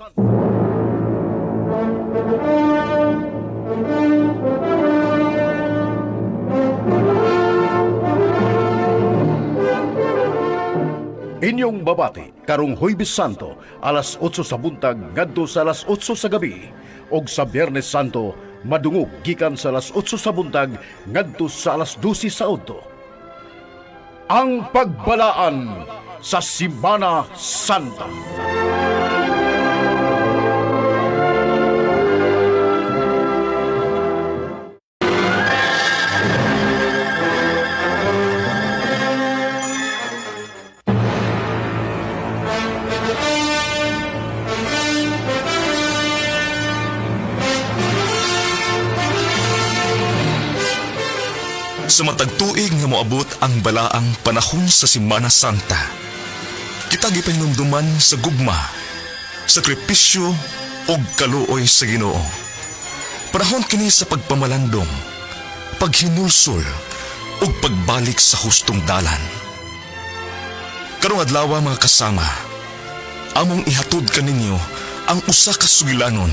Inyong babati karong Huwebes Santo alas 8 sa buntag ngadto sa alas 8 sa gabi ug sa Biyernes Santo madungog gikan sa alas 8 sa buntag ngadto sa alas 12 sa udto. Ang pagbalaan sa Semana Santa. Sa matag tuig nga moabot ang balaang panahon sa Semana Santa, kita gipahinumduman sa gugma, sakripisyo ug kaluoy sa Ginoo. Panahon kini sa pagpamalandong, paghinulsol ug pagbalik sa hustong dalan. Karong adlaw mga kasama, among ihatod kaninyo ang usa ka sugilanon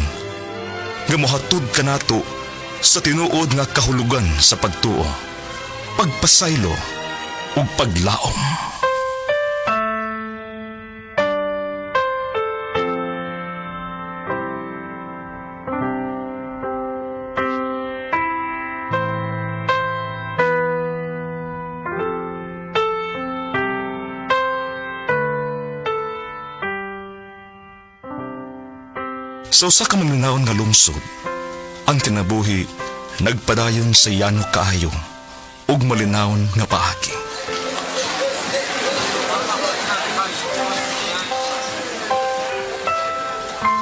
nga mohatod kanato sa tinuod nga kahulugan sa pagtuo, pagpasaylo ug paglaom. Sa usa ka maminawon nga lungsod, ang kinabuhi nagpadayon sa yano kaayo ug malinawon nga paagi.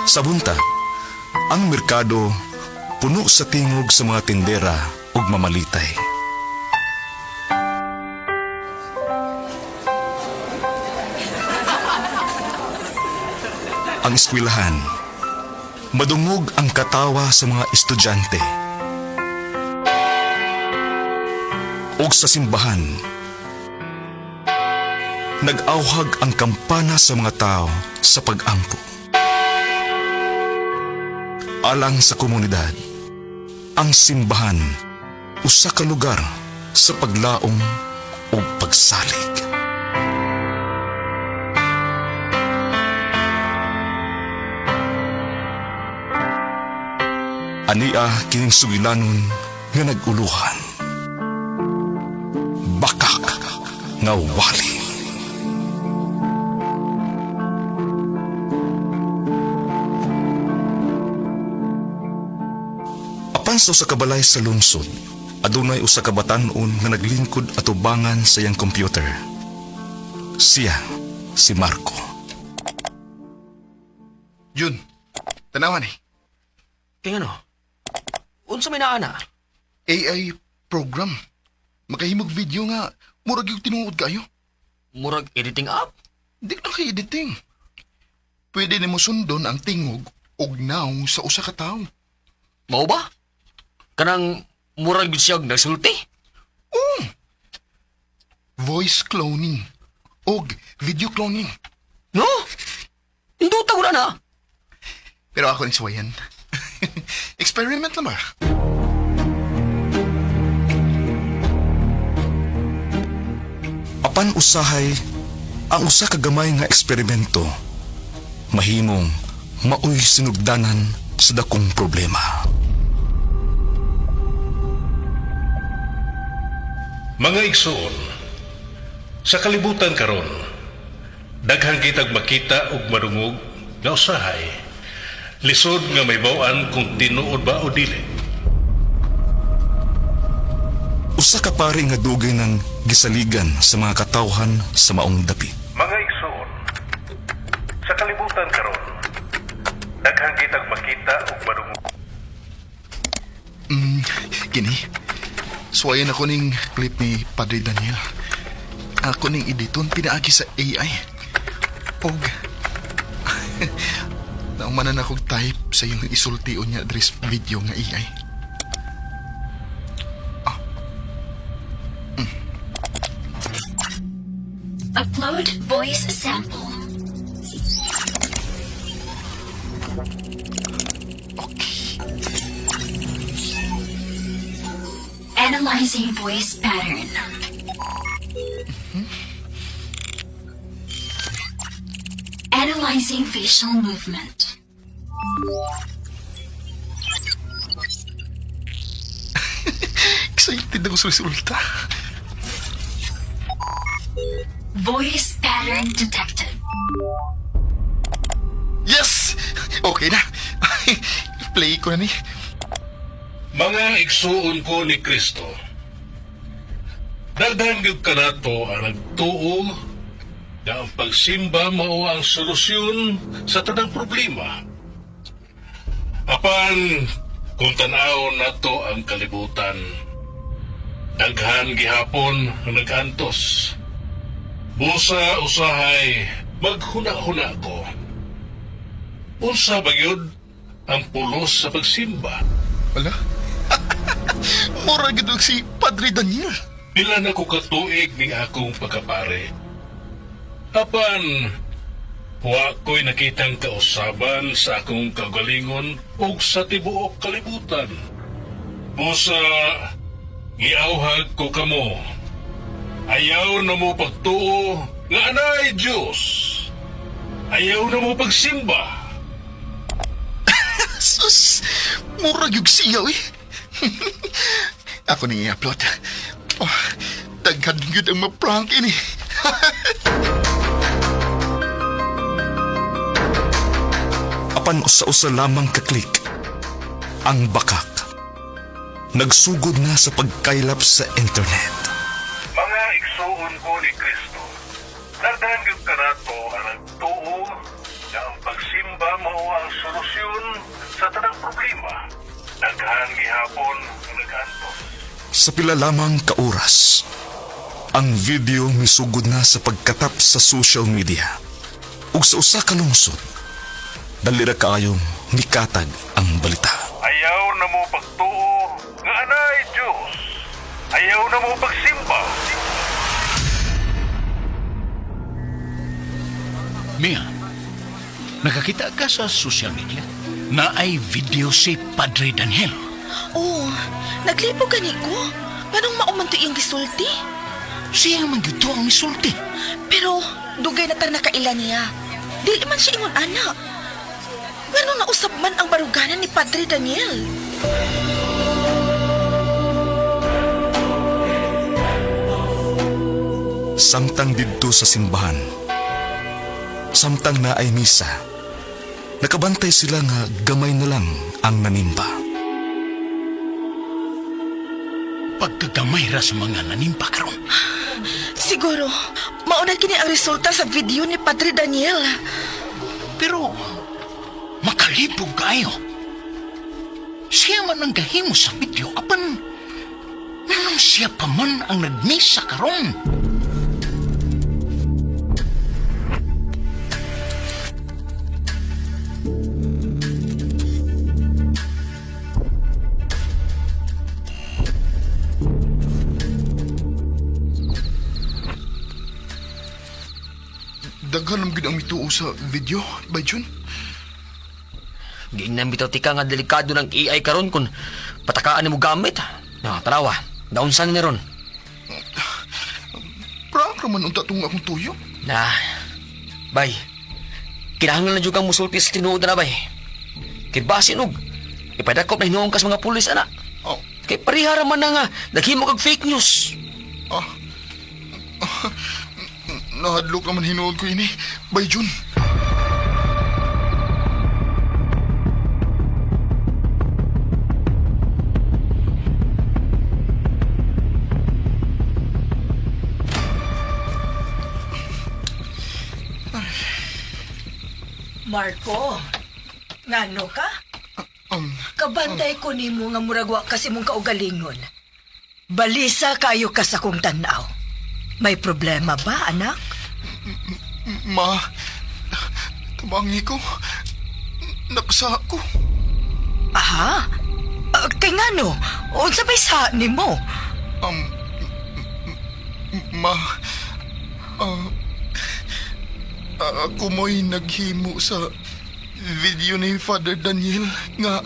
Sa buntag, ang merkado puno sa tingog sa mga tindera ug mamalitay. Ang eskwelahan, madungog ang katawa sa mga estudyante. Ug sa simbahan, nag-awhag ang kampana sa mga tao sa pag-ampo. Alang sa komunidad, ang simbahan usa ka lugar sa paglaom ug pagsalig. Ania kining sugilanon nga nag-uluhan. Bakak nga wali. Apan sa kabalay sa lungsod, adunay usa ka batan-on nga naglingkod atubangan sa iyang computer. Siya si Marco. Jun, tanawan eh. Tingano, unsa may naana? AI program. Makahimog video nga, murag yung tinuod kayo. Murag editing app? Di na kay editing. Pwede na mo sundon ang tingog og naw sa usa ka tawo. Mao ba? Kanang murag siyag nagsulti? Voice cloning og video cloning. No? Induta ko na. Pero ako ni Swayan. Experiment lang ba? Apan usahay, ang usa ka gamay nga eksperimento, mahimong maoy sinugdanan sa dakong problema. Mga igsoon, sa kalibutan karon, daghang kitag makita ug madungog nga usahay, lisod nga may bawaan kung tinuod ba o dili. Usa ka pari nga dugay ng gisaligan sa mga katawhan sa maong dapit. Mga igsoon, sa kalibutan karon, daghang kitag makita ug madungog. Kini, Swayan ako ning clip ni Padre Daniel. Ako ning editon pinaagi sa AI. Og naumanan akong type sa yung isultion niya address video nga AI. Upload voice sample. Okay. Analyzing voice pattern. Analyzing facial movement. Excited ako sa resulta. Voice pattern detected. Yes! Okay na. Play ko na ni. Mga igsuon ko ni Kristo, daghan gyud kanato ang nagtuo na ang pagsimba mao ang solusyon sa tanang problema. Apan kung tan-aw nato ang kalibutan, daghan gihapon ang nagantos. Busa usahay maghuna-huna ko. Unsa ba gyud ang pulos sa pagsimba? Wala? Mura gid og si Padre Daniel. Pila na ko katuig ning akong pagkapare. Apan, wa ko'y nakitang kausaban sa akong kagalingon o sa tibuok kalibutan. Busa, giawhag ko kamo. Ayaw na mo pagtuo nga anay Diyos. Ayaw na mo pagsimba. Sus! Mura gyud siya eh. Ako ni i-upload. Oh, daghan gyud ang ma-prank ini. Apan usa-usa lamang kaklik, ang bakak nagsugod na sa pagkaylap sa internet. Mga igsuon ko ni Kristo, daghan gyud kanato ang nagtuo na ang pagsimba mao ang solusyon sa tanang problema. Daghan gihapon ang nagantos. Sa pila lamang ka oras, ang video misugod na sa pagkatap sa social media. Ug sa usa ka lungsod, dali ra kaayong mikatag ang balita. Ayaw na mo pagtuo nga anay Diyos. Ayaw na mo pagsimba. Mia, nakakita ka sa social media na ay video si Padre Daniel. Oh, naglibog gani ko. Panong maumanto iyang gisulti? Siya man gito ang misulti. Pero, dugay na tar nakailan niya. Dili man siya ingon anak. Pero nausap man ang baruganan ni Padre Daniel. Samtang didto sa simbahan, samtang na ay misa, nakabantay sila nga gamay na lang ang nanimba. Pagkagamay ra sa mga nanimpa karon. Siguro, mauna kini ang resulta sa video ni Padre Daniel. Pero, makalibog kayo. Siya man ang gahimo sa video, apan, nanong siya pa man ang nagmisa karon. Daghan ang gid ang mituo sa video, by Jun. Giingnan bitaw tika nga delikado ng AI karon kung patakaan mo gamit. No, tarawa. Daunsan ni ron. Prank raman unta tong akong tuyo. Na, bay. Kinahanglan na jud kang musulti sa tinuod na bay. Kay basin og ipadakop na hinuong kas mga pulis ana. Oh, Kay parihara man na nga naghimo kag fake news. nahadlok naman hinuod ko ini, by Jun. Marco, ngano ka? Kabantay ko nimo nga muragwa kasi mong kaugalingon. Balisa kayo ka sa kong tanaw. May problema ba, anak? Ma, tabangi ko. Naksa ko. Aha? Kay ngano? Unsa bay sa nimo? Ma, ako mo'y naghimo sa video ni Father Daniel nga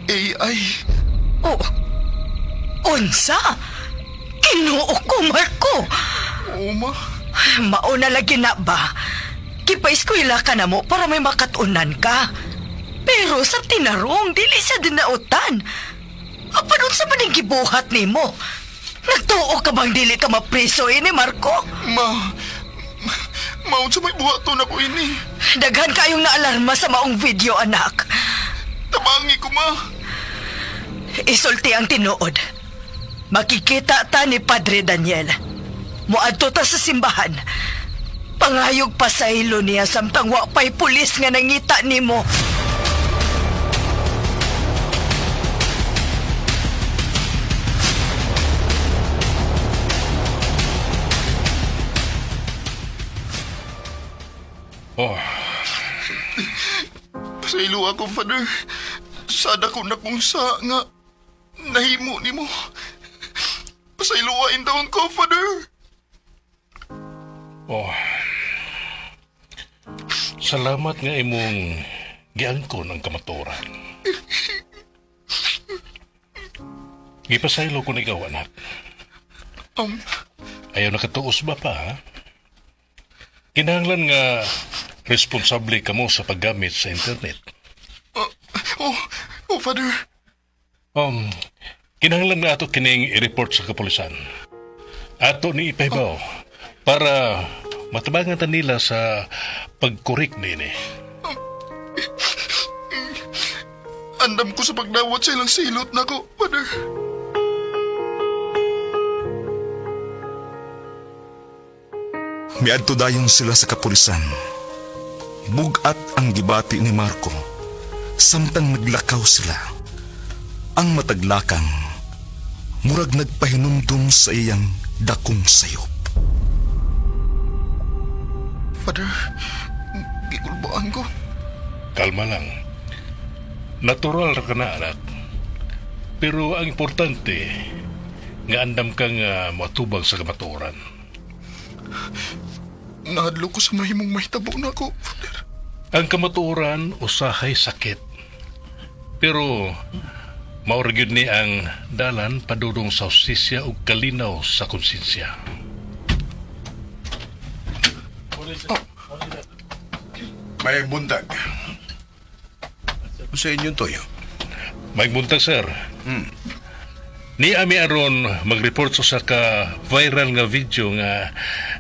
AI. Oh, unsa? Kinuo ko, Marco. Oo, ma. Mauna lagi na ba? Kipa-eskwela ka na mo para may makatunan ka. Pero sa tinarong, dili sa dinautan. Apanon sa maning gibuhat ni mo? Nagtuo ka bang dili ka mapriso ini, Marco? Maun sa may buhaton ako ini. Daghan kayong naalarma sa maong video, anak. Tabangi ko, ma. Isulti ang tinuod. Makikita ta ni Padre Daniel. Muadto ta sa simbahan. Pangayog pasaylo niya samtang wa pa'y pulis nga nangita nimo. Oh, Pasaylo ako, Father. Sada ko na kung sa nga nahimo ni mo. Pasayloain daw ko, Father. oh. Salamat nga imong giangkon ang kamaturan. Gipasaylo ko ni ikaw, anak. Ayaw nakatuos ba pa, ha? Kinahanglan nga responsable ka mo sa paggamit sa internet. Father. Kinahanglan na ato kining i-report sa kapulisan. Ato ni ipahibaw para matabangan ta nila sa pagkurik nini. Andam ko sa pagdawat sa ilang silot na ko, Father. Miadto dayon sila sa kapulisan. Bugat ang gibati ni Marco. Samtang naglakaw sila. Ang mataglakang, murag nagpahinumdum sa iyang dakong sayop. Father, gikulbaan ko. Kalma lang. Natural ra ka na, anak. Pero ang importante, nga andam kang matubag sa kamaturan. Nahadlo ko sa mahimong mahitabo na ko, Father. Ang kamaturan usahay sakit. Pero mauragid ni ang dalan padudong sa hustisya ug kalinaw sa konsensya. May buntag. Sa inyong toyo. May buntag, sir. Ni ami aron mag-report sa ka viral nga video nga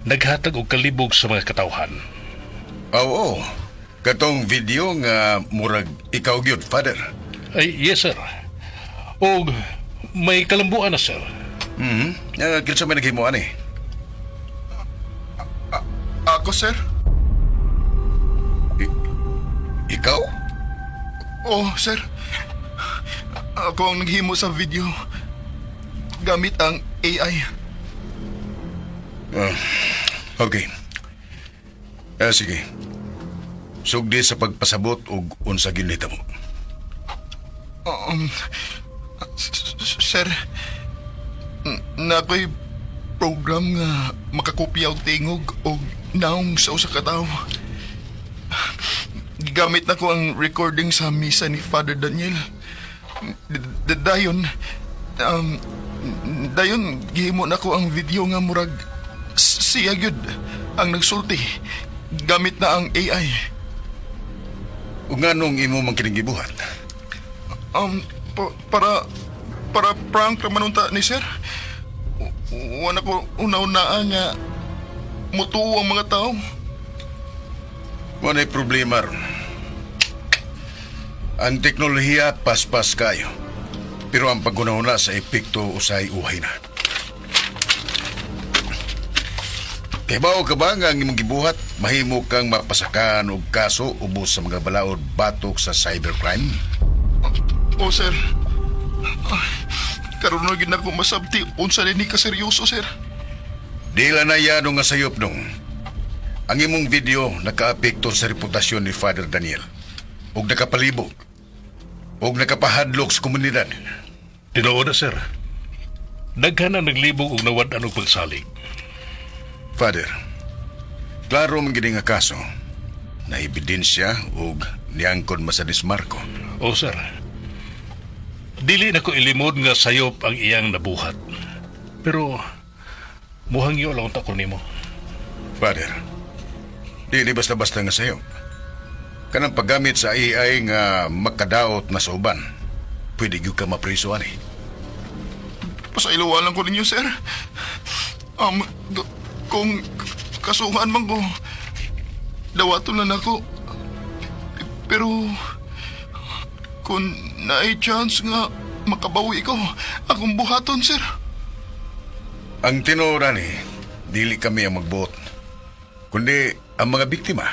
naghatag og kalibog sa mga katawhan. Oo. Katong video nga murag ikaw gyud, Father. Ay, yes, sir. O may kalambuan na, sir. Kinsa may naghimuan eh. Ako, sir? Ikaw? Oh, sir. Ako ang naghimo sa video. Gamit ang AI. Okay. Sige. Sugdi sa pagpasabot og unsa ginita mo. Sir, na ako'y program nga makakopya og tingog og naong sa usa ka tawo. Gamit na ko ang recording sa misa ni Father Daniel. Dayon gihimo na ko ang video nga murag siya gyud ang nagsulti gamit na ang AI. Ug nganong imo man kining gibuhat? Para prank naman unta ni sir. Wala ko una-unaan nga mutuo ang mga tao. Walay problema ron. Ang teknolohiya paspas kayo. Pero ang paggunahuna sa epekto usay uhay na. Kay bao ka ba nga ang imong gibuhat, mahimo kang mapasakan og kaso ubos sa mga balaod batok sa cybercrime? O sir, karon na gid ako masabti unsa ni ka seryoso sir. Dila na yano nga sayop nung. Ang imong video nakaapekto sa reputasyon ni Father Daniel. Og nakapalibog. Og nakapahadlok sa komunidad. Tinuod na, sir. Daghan ang naglibog og nawad-an og pagsalig. Father, klaro man gini nga kaso. na ebidensya o niangkon masadis Marco. O sir, dili na ko ilimod nga sayop ang iyang nabuhat. Pero, muhangyo lang takon nimo. Father, di basta-basta nga sayo. Kanang paggamit sa AI nga makadaot na sa uban, pwede gyud ka mapriso ani. Pasailawan lang ko ninyo, sir. Kung kasuhan man ko, dawaton lang ako. Pero, kung naay chance nga makabawi ko, akong buhaton, sir. Ang tinuran dili kami ang magbuot, kundi ang mga biktima.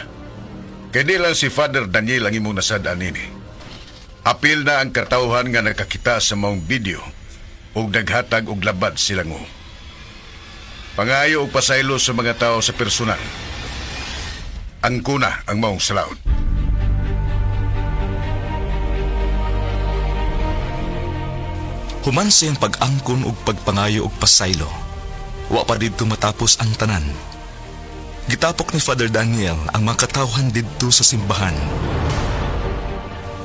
Kaya di lang si Father Daniel ang imong nasadaan nini. Apil na ang katauhan nga nakakita sa maong video o naghatag og labad sila ngo. Pangayo o pasaylo sa mga tao sa personal. Ang kuna ang maong salaod. Human siyang pag-angkon ug pagpangayo ug pasaylo. Wa pa didto matapos ang tanan. Gitapok ni Father Daniel ang mga katawhan didto sa simbahan.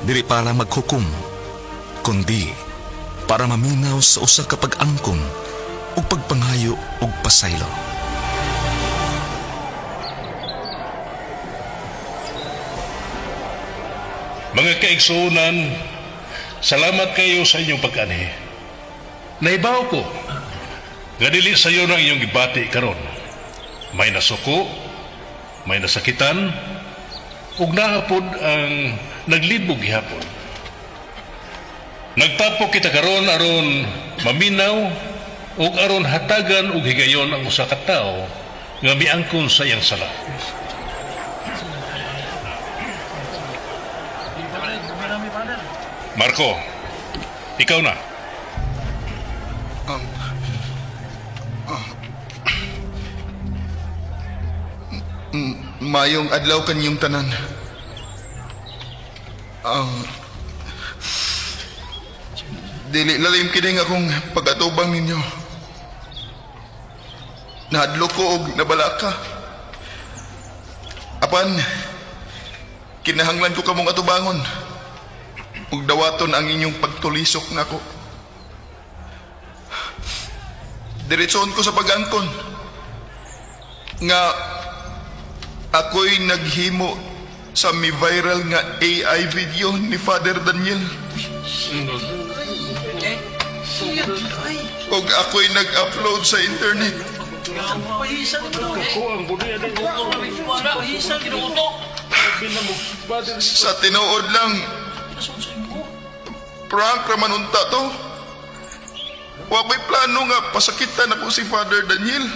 Dili para maghukom, kundi para maminaw sa usa ka pag-angkon ug pagpangayo ug pasaylo. Mga kaigsuunan, salamat kayo sa inyong pag-ani. Naibaw ko, nga dili sa iyo ng inyong gibati karon. May nasuko, may nasakitan, ug nahapod ang naglibog gihapon. Nagtapok kita karon aron maminaw ug aron hatagan ug higayon ang usa ka tawo nga miangkon sa iyang sala. Marco, ikaw na. Mayong adlaw kanyong tanan. Dili lalim kining akong pag-atubang ninyo. Nahadlo ko og nabalaka. Apan, kinahanglan ko kamong atubangon. Ug dawaton ang inyong pagtulisok nako. Diretsoon ko sa pag-angkon nga ako'y naghimo sa mi-viral nga AI video ni Father Daniel. Ug ako'y nag-upload sa internet. Sa tinuod lang, prank raman unta to. Wa ko'y plano nga pasakitan ako si Father Daniel.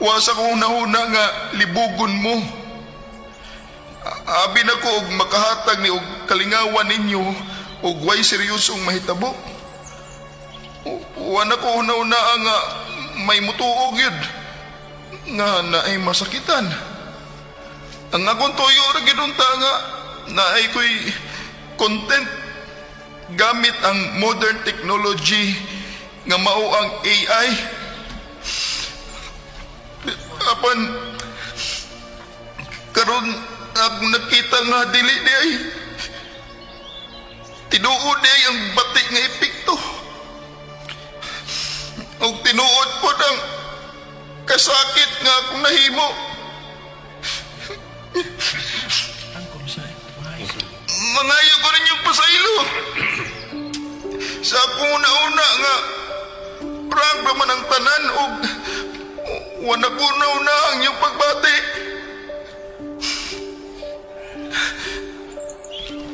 Wasa ko una nga libugon mo. Abi na ko og makahatag ni og kalingawan ninyo og way seryosong mahitabo. Wala ko una nga may mutuog yun nga naay masakitan. Ang akong toyo ra gidunta nga naay ko'y content gamit ang modern technology nga mao ang AI. Apan karon ako nakita nga dili di ay tinuod di ay ang batik nga epekto. Og tinuod po ng kasakit nga akong nahimo. Mangayo ko rin yung pasaylo. Sa akong una-una nga prank naman ang tanan og wala ko na ang iyong pagbati.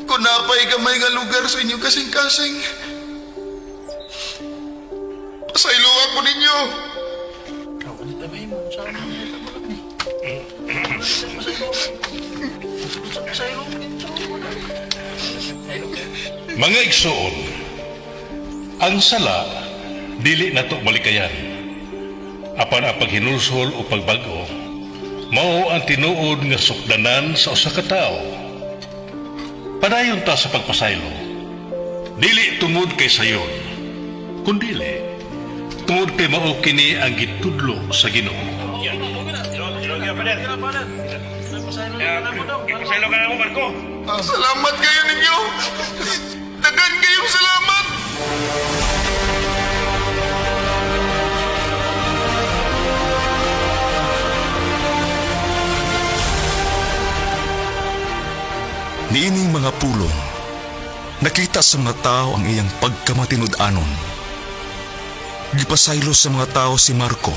Kung napay gamay nga lugar sa inyong kasing-kasing, pasaylo ako ninyo. Mga igsoon, ang sala dili nato malikayan. Apan ang paghinulsol o pagbago, mao ang tinuod nga sukdanan sa usa ka tawo. Padayon ta sa pagpasaylo. Dili tungod kay sayon, kundili tungod kay mao kini ang gitudlo sa Ginoo. Ipasalo ka na mo, Marco. Salamat kayo ninyo. Dagan kayong salamat. Niining mga pulong, nakita sa mga tao ang iyang pagkamatinud-anon. Gipasaylo sa mga tao si Marco,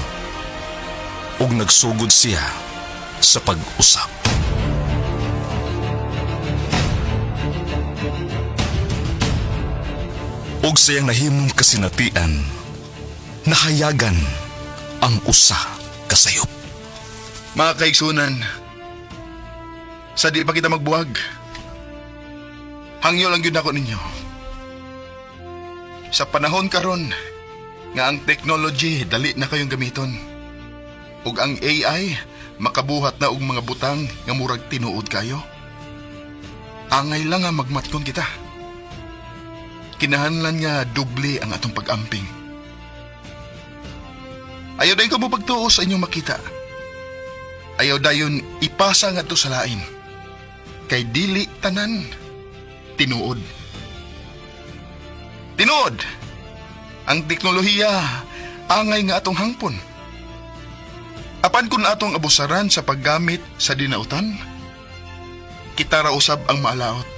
ug nagsugod siya sa pag-usap. Og sayang nahimong kasinatian, nahayagan ang usa kasayop. Mga kaigsunan, sa di pa kita magbuwag, hangyo lang yun ako ninyo. Sa panahon karon nga ang technology dali na kayong gamiton. Ug ang AI makabuhat na og mga butang nga murag tinuod kayo. Angay lang nga magmatkon kita. Kinahanglan nga doble ang atong pag-amping. Ayaw dayon ko mo pagtuo sa inyong makita. Ayaw dayon ipasa nga to sa lain. Kay dili tanan tinuod. Tinuod! Ang teknolohiya angay nga atong hangpon. Apan kung atong abusaran sa paggamit sa dinautan, kita ra usab ang maalaot.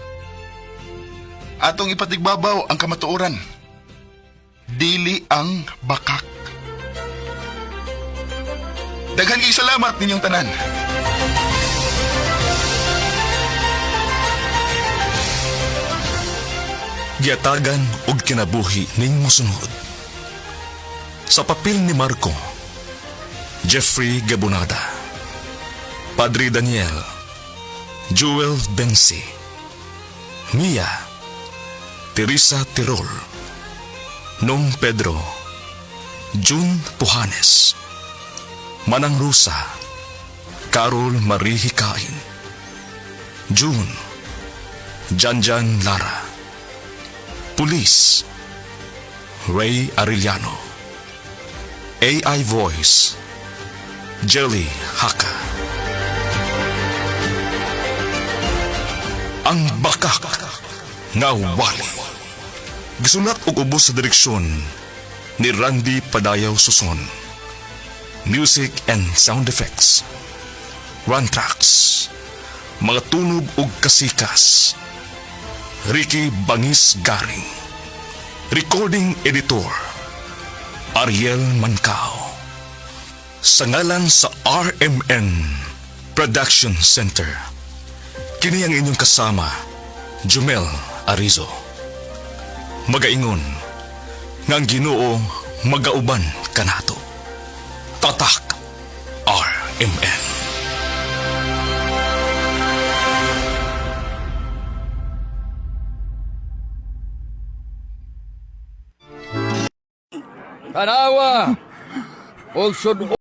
Atong ipatigbabaw ang kamatuoran. Dili ang bakak. Daghan kay salamat ninyong tanan. Giatagan og kinabuhi ning mosunod. Sa papel ni Marco, Jeffrey Gabonada, Padre Daniel, Joel Bensi, Mia, Teresa Tirol, Nong Pedro, June Pujanes, Manang Rosa, Carol Marie Hikain, June, Janjan Lara, Pulis, Ray Arellano, AI Voice, Jelly Haka. Ang bakak nga wali. Gisulat og ubos sa direksyon ni Randy Padayaw Suson. Music and sound effects, Run Tracks, mga tunog ug kasikas, Ricky Bangis Garing. Recording Editor, Ariel Mancao. Sa ngalan sa RMN Production Center, kini ang inyong kasama, Jumel Arizo. Magaingon, nga ang Ginoo magauban kanato. Tatak RMN. Tanawa! Og